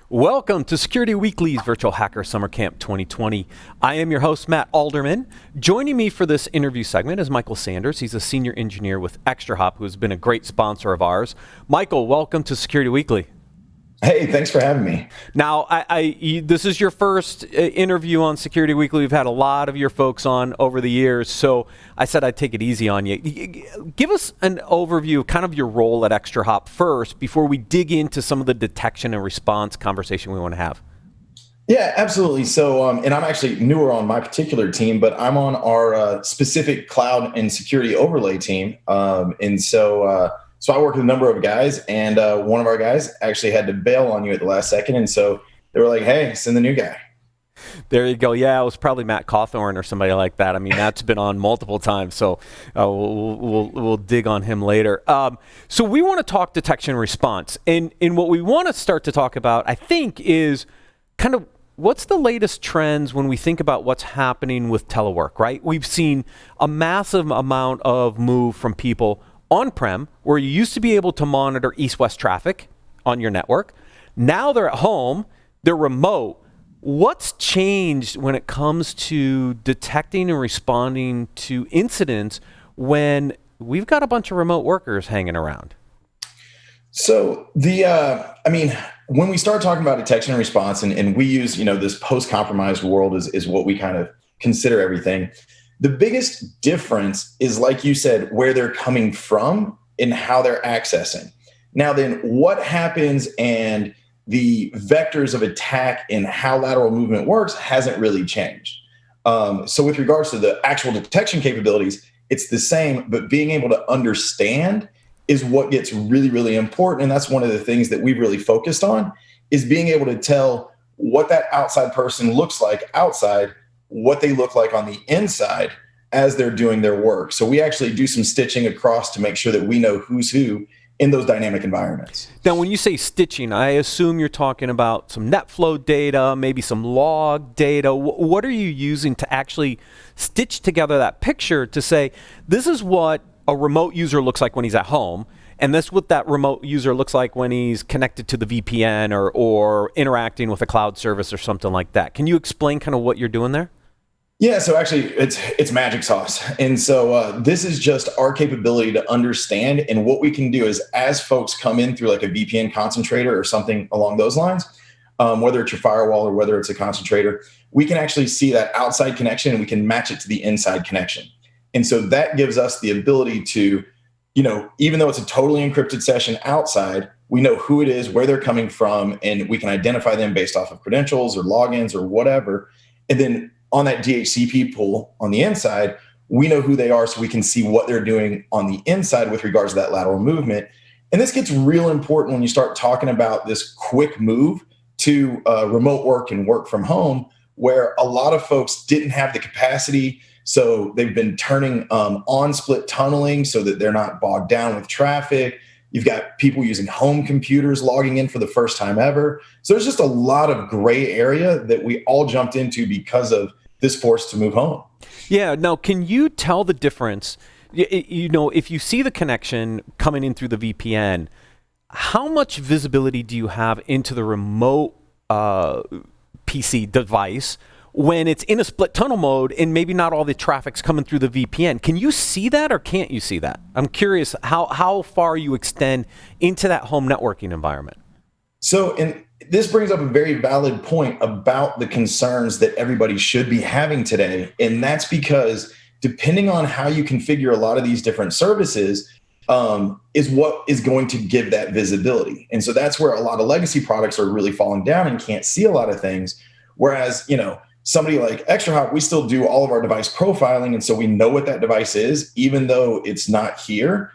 Welcome to Security Weekly's Virtual Hacker Summer Camp 2020. I am your host, Matt Alderman. Joining me for this interview segment is Michael Sanders. He's a senior engineer with ExtraHop, who has been a great sponsor of ours. Michael, welcome to Security Weekly. Hey, thanks for having me. Now, this is your first interview on Security Weekly. We've had a lot of your folks on over the years, so I said I'd take it easy on you. Give us an overview of kind of your role at ExtraHop first before we dig into some of the detection and response conversation we want to have. Yeah, absolutely. So, and I'm actually newer on my particular team, but I'm on our specific cloud and security overlay team. So I work with a number of guys, and one of our guys actually had to bail on you at the last second. And so they were like, hey, send the new guy. There you go. Yeah, it was probably Matt Cawthorn or somebody like that. I mean, Matt's been on multiple times, so we'll dig on him later. So we want to talk detection and response. And what we want to start to talk about, I think, is kind of what's the latest trends when we think about what's happening with telework, right? We've seen a massive amount of move from people on-prem, where you used to be able to monitor east-west traffic on your network. Now they're at home, they're remote. What's changed when it comes to detecting and responding to incidents when we've got a bunch of remote workers hanging around? So when we start talking about detection and response, and we use, this post-compromised world is what we kind of consider everything. The biggest difference is, like you said, where they're coming from and how they're accessing. Now then, what happens and the vectors of attack and how lateral movement works hasn't really changed. So with regards to the actual detection capabilities, it's the same, but being able to understand is what gets really, really important. And that's one of the things that we've really focused on, is being able to tell what that outside person looks like outside, what they look like on the inside as they're doing their work. So we actually do some stitching across to make sure that we know who's who in those dynamic environments. Now, when you say stitching, I assume you're talking about some NetFlow data, maybe some log data. What are you using to actually stitch together that picture to say, this is what a remote user looks like when he's at home, and this is what that remote user looks like when he's connected to the VPN or interacting with a cloud service or something like that? Can you explain kind of what you're doing there? Yeah, so actually it's magic sauce. And so this is just our capability to understand. And what we can do is, as folks come in through like a VPN concentrator or something along those lines, whether it's your firewall or whether it's a concentrator, we can actually see that outside connection and we can match it to the inside connection. And so that gives us the ability to, even though it's a totally encrypted session outside, we know who it is, where they're coming from, and we can identify them based off of credentials or logins or whatever. And then on that DHCP pool on the inside, we know who they are, so we can see what they're doing on the inside with regards to that lateral movement. And this gets real important when you start talking about this quick move to remote work and work from home, where a lot of folks didn't have the capacity. So they've been turning on split tunneling so that they're not bogged down with traffic. You've got people using home computers logging in for the first time ever. So there's just a lot of gray area that we all jumped into because of this force to move home. Yeah. Now, can you tell the difference? If you see the connection coming in through the VPN, how much visibility do you have into the remote PC device when it's in a split tunnel mode and maybe not all the traffic's coming through the VPN? Can you see that or can't you see that? I'm curious how far you extend into that home networking environment. So, and this brings up a very valid point about the concerns that everybody should be having today. And that's because depending on how you configure a lot of these different services is what is going to give that visibility. And so that's where a lot of legacy products are really falling down and can't see a lot of things. Whereas, somebody like ExtraHop, we still do all of our device profiling. And so we know what that device is, even though it's not here.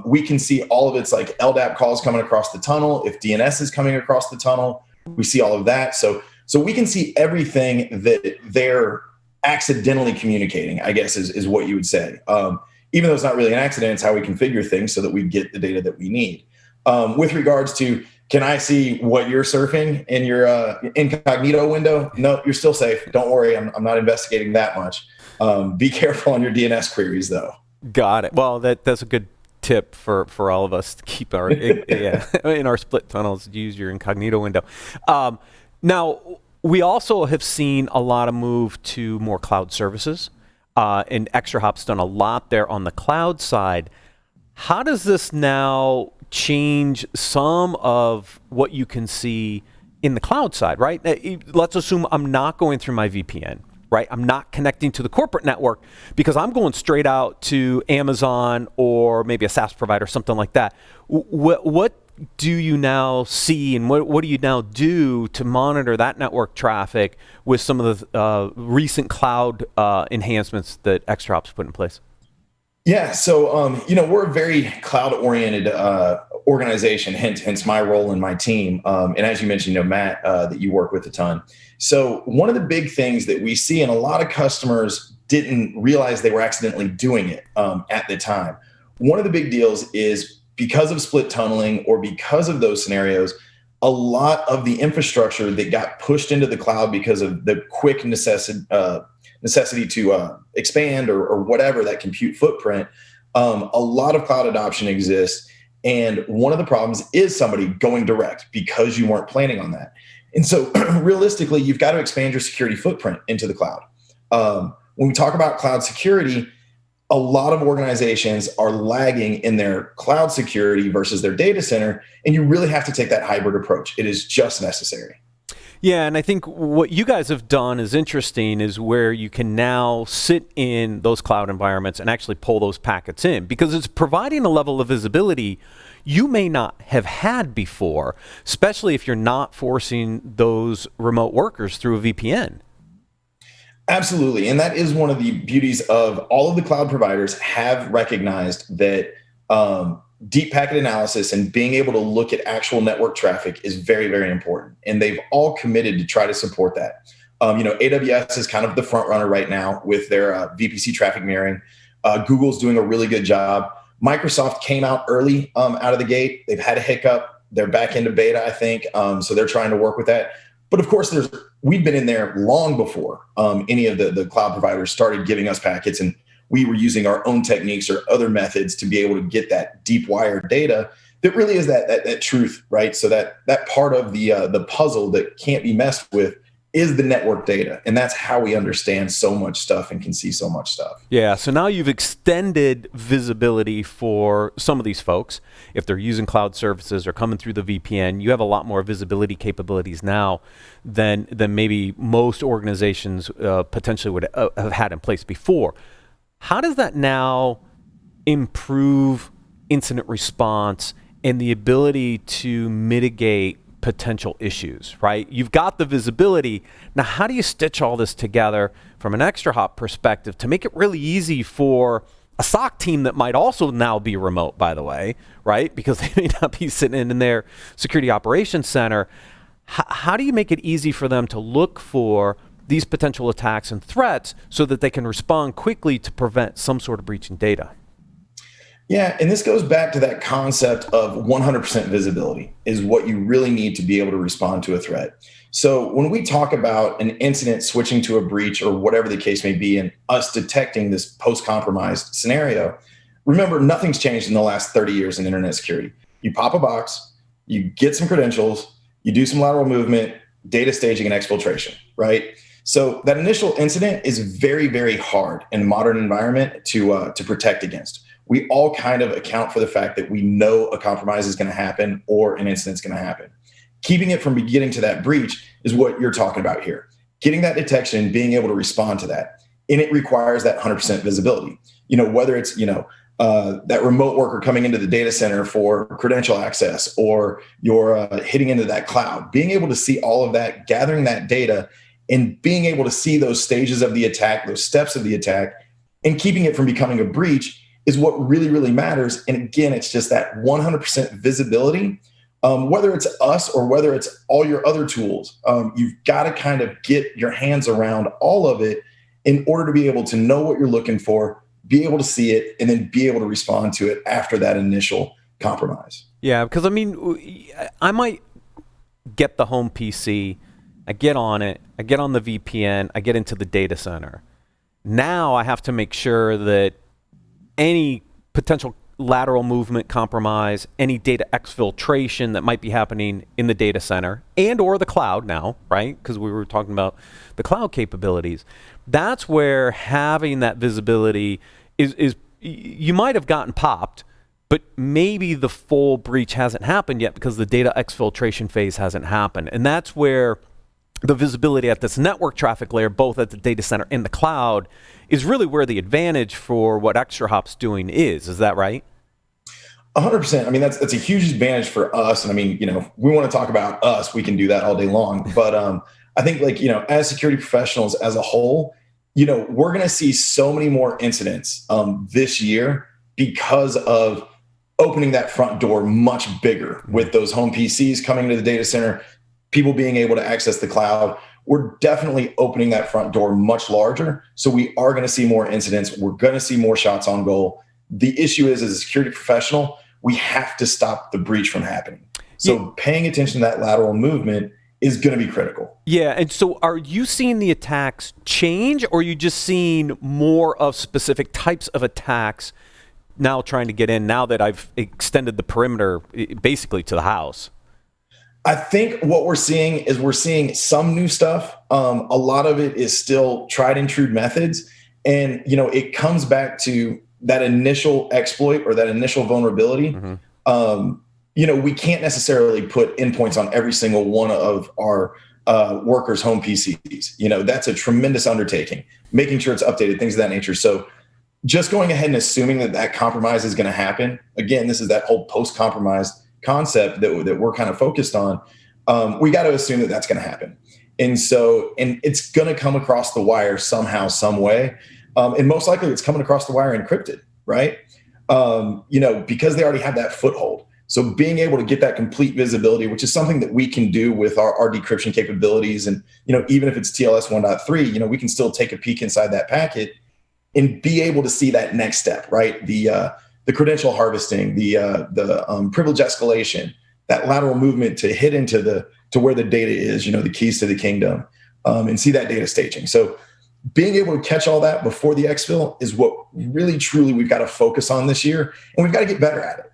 We can see all of its like LDAP calls coming across the tunnel. If DNS is coming across the tunnel, we see all of that. So we can see everything that they're accidentally communicating, I guess is what you would say. Even though it's not really an accident, it's how we configure things so that we get the data that we need. With regards to, can I see what you're surfing in your incognito window? No, you're still safe. Don't worry. I'm not investigating that much. Be careful on your DNS queries, though. Got it. Well, that's a good tip for all of us to keep our in our split tunnels. Use your incognito window. Now we also have seen a lot of move to more cloud services, and ExtraHop's done a lot there on the cloud side. How does this now change some of what you can see in the cloud side, right? Let's assume I'm not going through my VPN, right? I'm not connecting to the corporate network because I'm going straight out to Amazon or maybe a SaaS provider, something like that. What do you now see, and what do you now do to monitor that network traffic with some of the recent cloud enhancements that ExtraHop's put in place? Yeah, so we're a very cloud-oriented organization, hence my role in my team. And as you mentioned, Matt, that you work with a ton. So one of the big things that we see, and a lot of customers didn't realize they were accidentally doing it at the time. One of the big deals is because of split tunneling or because of those scenarios, a lot of the infrastructure that got pushed into the cloud because of the quick necessity to expand or whatever that compute footprint, a lot of cloud adoption exists. And one of the problems is somebody going direct because you weren't planning on that. And so realistically, you've got to expand your security footprint into the cloud. When we talk about cloud security, a lot of organizations are lagging in their cloud security versus their data center. And you really have to take that hybrid approach. It is just necessary. Yeah, and I think what you guys have done is interesting, is where you can now sit in those cloud environments and actually pull those packets in, because it's providing a level of visibility you may not have had before, especially if you're not forcing those remote workers through a VPN. Absolutely. And that is one of the beauties of all of the cloud providers have recognized that deep packet analysis and being able to look at actual network traffic is very, very important. And they've all committed to try to support that. AWS is kind of the front runner right now with their VPC traffic mirroring. Google's doing a really good job. Microsoft came out early out of the gate. They've had a hiccup. They're back into beta, I think. So they're trying to work with that. But of course, we've been in there long before any of the cloud providers started giving us packets, and we were using our own techniques or other methods to be able to get that deep wired data that really is that truth, right? So that part of the puzzle that can't be messed with is the network data. And that's how we understand so much stuff and can see so much stuff. Yeah, so now you've extended visibility for some of these folks. If they're using cloud services or coming through the VPN, you have a lot more visibility capabilities now than maybe most organizations potentially would have had in place before. How does that now improve incident response and the ability to mitigate potential issues, right? You've got the visibility. Now, how do you stitch all this together from an ExtraHop perspective to make it really easy for a SOC team that might also now be remote, by the way, right? Because they may not be sitting in their security operations center. How do you make it easy for them to look for these potential attacks and threats so that they can respond quickly to prevent some sort of breach in data? Yeah, and this goes back to that concept of 100% visibility is what you really need to be able to respond to a threat. So when we talk about an incident switching to a breach or whatever the case may be, and us detecting this post-compromised scenario, remember, nothing's changed in the last 30 years in internet security. You pop a box, you get some credentials, you do some lateral movement, data staging, and exfiltration, right? So that initial incident is very, very hard in a modern environment to protect against. We all kind of account for the fact that we know a compromise is going to happen or an incident's going to happen. Keeping it from getting to that breach is what you're talking about here. Getting that detection, being able to respond to that. And it requires that 100% visibility. Whether it's, that remote worker coming into the data center for credential access, or you're hitting into that cloud, being able to see all of that, gathering that data, and being able to see those stages of the attack, those steps of the attack, and keeping it from becoming a breach is what really, really matters. And again, it's just that 100% visibility, whether it's us or whether it's all your other tools. You've got to kind of get your hands around all of it in order to be able to know what you're looking for, be able to see it, and then be able to respond to it after that initial compromise. Yeah, because I might get the home PC, I get on it, I get on the VPN, I get into the data center. Now I have to make sure that any potential lateral movement compromise, any data exfiltration that might be happening in the data center and or the cloud now, right? Because we were talking about the cloud capabilities. That's where having that visibility is you might have gotten popped, but maybe the full breach hasn't happened yet because the data exfiltration phase hasn't happened. And that's where the visibility at this network traffic layer, both at the data center and the cloud, is really where the advantage for what ExtraHop's doing is. Is that right? 100%. I mean, that's a huge advantage for us. And I mean, we want to talk about us. We can do that all day long. But I think as security professionals as a whole, we're going to see so many more incidents this year because of opening that front door much bigger with those home PCs coming to the data center, people being able to access the cloud. We're definitely opening that front door much larger. So we are going to see more incidents. We're going to see more shots on goal. The issue is, as a security professional, we have to stop the breach from happening. So paying attention to that lateral movement is going to be critical. Yeah. And so are you seeing the attacks change, or are you just seeing more of specific types of attacks now trying to get in now that I've extended the perimeter basically to the house? I think what we're seeing is some new stuff. A lot of it is still tried and true methods. And, it comes back to that initial exploit or that initial vulnerability. We can't necessarily put endpoints on every single one of our workers' home PCs. That's a tremendous undertaking, making sure it's updated, things of that nature. So just going ahead and assuming that compromise is going to happen. Again, this is that whole post-compromise concept that we're kind of focused on. We got to assume that that's going to happen. And it's going to come across the wire somehow, some way. And most likely it's coming across the wire encrypted, right? Because they already have that foothold. So being able to get that complete visibility, which is something that we can do with our decryption capabilities. And, even if it's TLS 1.3, we can still take a peek inside that packet and be able to see that next step, right? The credential harvesting, the privilege escalation, that lateral movement to hit into to where the data is, the keys to the kingdom, and see that data staging. So being able to catch all that before the exfil is what really, truly we've got to focus on this year, and we've got to get better at it.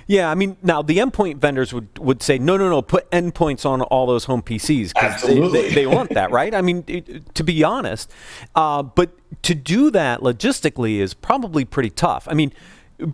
Yeah, I mean, now the endpoint vendors would say, no, put endpoints on all those home PCs. Absolutely. They want that, right? I mean, to be honest. But to do that logistically is probably pretty tough. I mean,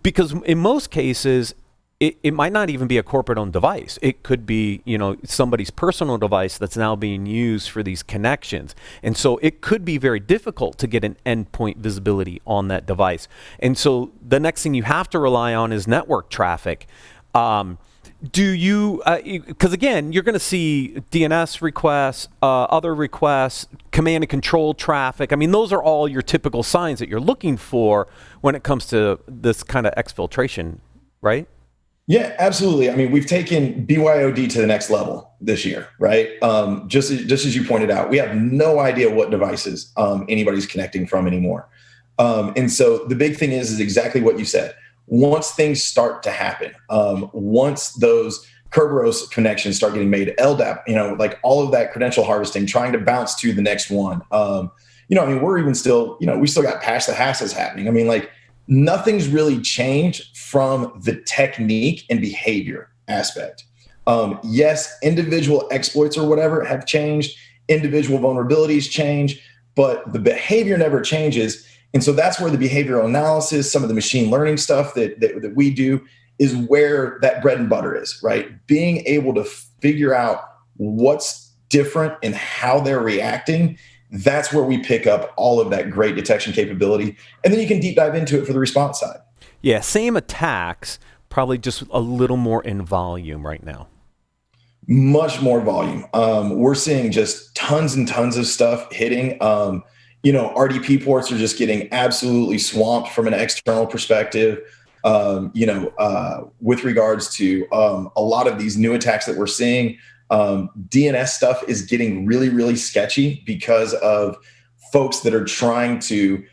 because in most cases, it might not even be a corporate-owned device. It could be, somebody's personal device that's now being used for these connections. And so it could be very difficult to get an endpoint visibility on that device. And so the next thing you have to rely on is network traffic. Do you, because again, you're going to see DNS requests, other requests, command and control traffic. I mean, those are all your typical signs that you're looking for when it comes to this kind of exfiltration, right? Yeah, absolutely. I mean, we've taken BYOD to the next level this year, right? Just as you pointed out, we have no idea what devices anybody's connecting from anymore. And so the big thing is exactly what you said. Once things start to happen, once those Kerberos connections start getting made, LDAP, like all of that credential harvesting, trying to bounce to the next one. We're even still, we still got patch the hasses happening. I mean, like, nothing's really changed from the technique and behavior aspect. Yes, individual exploits or whatever have changed, individual vulnerabilities change, but the behavior never changes. And so that's where the behavioral analysis, some of the machine learning stuff that we do is where that bread and butter is, right? Being able to figure out what's different and how they're reacting. That's where we pick up all of that great detection capability. And then you can deep dive into it for the response side. Yeah, same attacks, probably just a little more in volume right now. Much more volume. We're seeing just tons and tons of stuff hitting. RDP ports are just getting absolutely swamped from an external perspective. With regards to a lot of these new attacks that we're seeing, DNS stuff is getting really, really sketchy because of folks that are trying to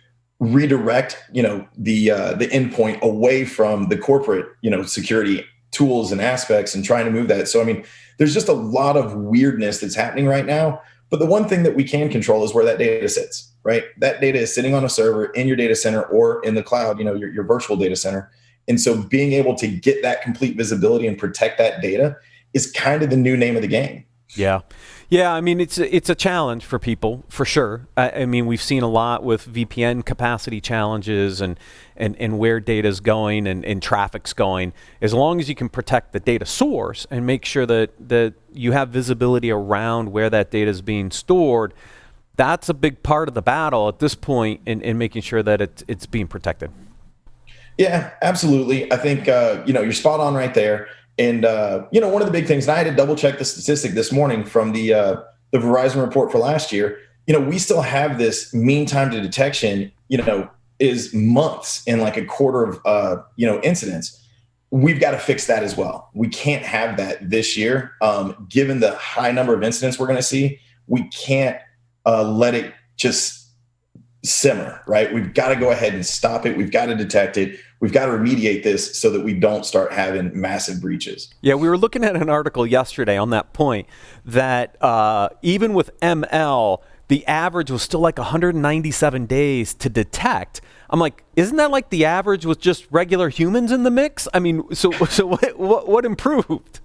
redirect, the endpoint away from the corporate, security tools and aspects and trying to move that. So, I mean, there's just a lot of weirdness that's happening right now. But the one thing that we can control is where that data sits, right? That data is sitting on a server in your data center or in the cloud, your virtual data center. And so being able to get that complete visibility and protect that data is kind of the new name of the game. Yeah. Yeah, I mean, it's a challenge for people, for sure. I mean, we've seen a lot with VPN capacity challenges and where data's going and traffic's going. As long as you can protect the data source and make sure that you have visibility around where that data is being stored, that's a big part of the battle at this point in making sure that it's being protected. Yeah, absolutely. I think, you're spot on right there. And, one of the big things, and I had to double check the statistic this morning from the Verizon report for last year, we still have this mean time to detection, is months in like a quarter of, incidents. We've got to fix that as well. We can't have that this year. Given the high number of incidents we're going to see, we can't let it just simmer, right? We've got to go ahead and stop it. We've got to detect it. We've got to remediate this so that we don't start having massive breaches. Yeah, we were looking at an article yesterday on that point that even with ML, the average was still like 197 days to detect. I'm like, isn't that like the average with just regular humans in the mix? I mean, so what improved?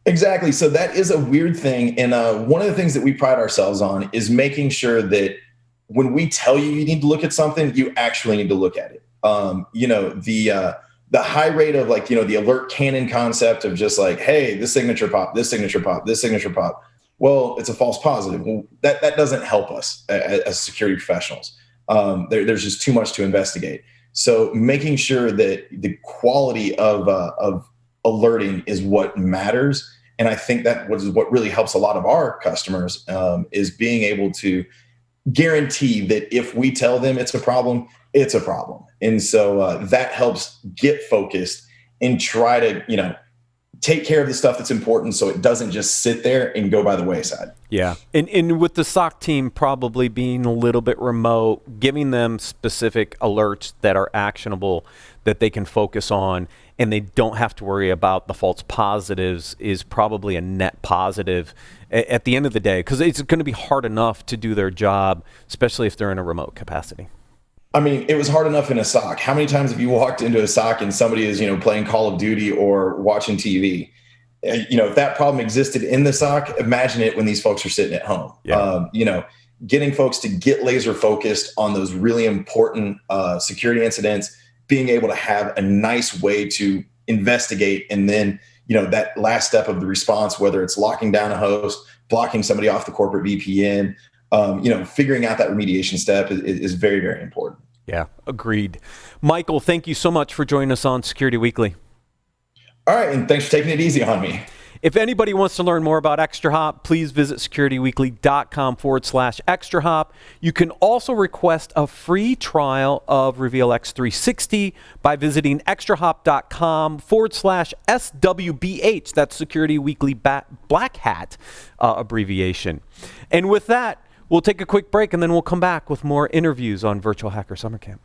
Exactly. So that is a weird thing. And one of the things that we pride ourselves on is making sure that when we tell you need to look at something, you actually need to look at it. The high rate of the alert cannon concept of just like, hey, this signature pop, this signature pop, this signature pop. Well, it's a false positive. Well, that doesn't help us as security professionals. There's just too much to investigate. So making sure that the quality of alerting is what matters. And I think that was what really helps a lot of our customers is being able to guarantee that if we tell them it's a problem, it's a problem. And so that helps get focused and try to, take care of the stuff that's important so it doesn't just sit there and go by the wayside. Yeah. And with the SOC team probably being a little bit remote, giving them specific alerts that are actionable that they can focus on and they don't have to worry about the false positives is probably a net positive at the end of the day, because it's going to be hard enough to do their job, especially if they're in a remote capacity. I mean, it was hard enough in a SOC. How many times have you walked into a SOC and somebody is, playing Call of Duty or watching TV? If that problem existed in the SOC, imagine it when these folks are sitting at home. Yeah. Getting folks to get laser focused on those really important security incidents, being able to have a nice way to investigate, and then, that last step of the response, whether it's locking down a host, blocking somebody off the corporate VPN, figuring out that remediation step is very, very important. Yeah, agreed. Michael, thank you so much for joining us on Security Weekly. All right, and thanks for taking it easy on me. If anybody wants to learn more about ExtraHop, please visit securityweekly.com/ExtraHop. You can also request a free trial of Reveal X360 by visiting extrahop.com/SWBH. That's Security Weekly Black Hat abbreviation. And with that, we'll take a quick break and then we'll come back with more interviews on Virtual Hacker Summer Camp.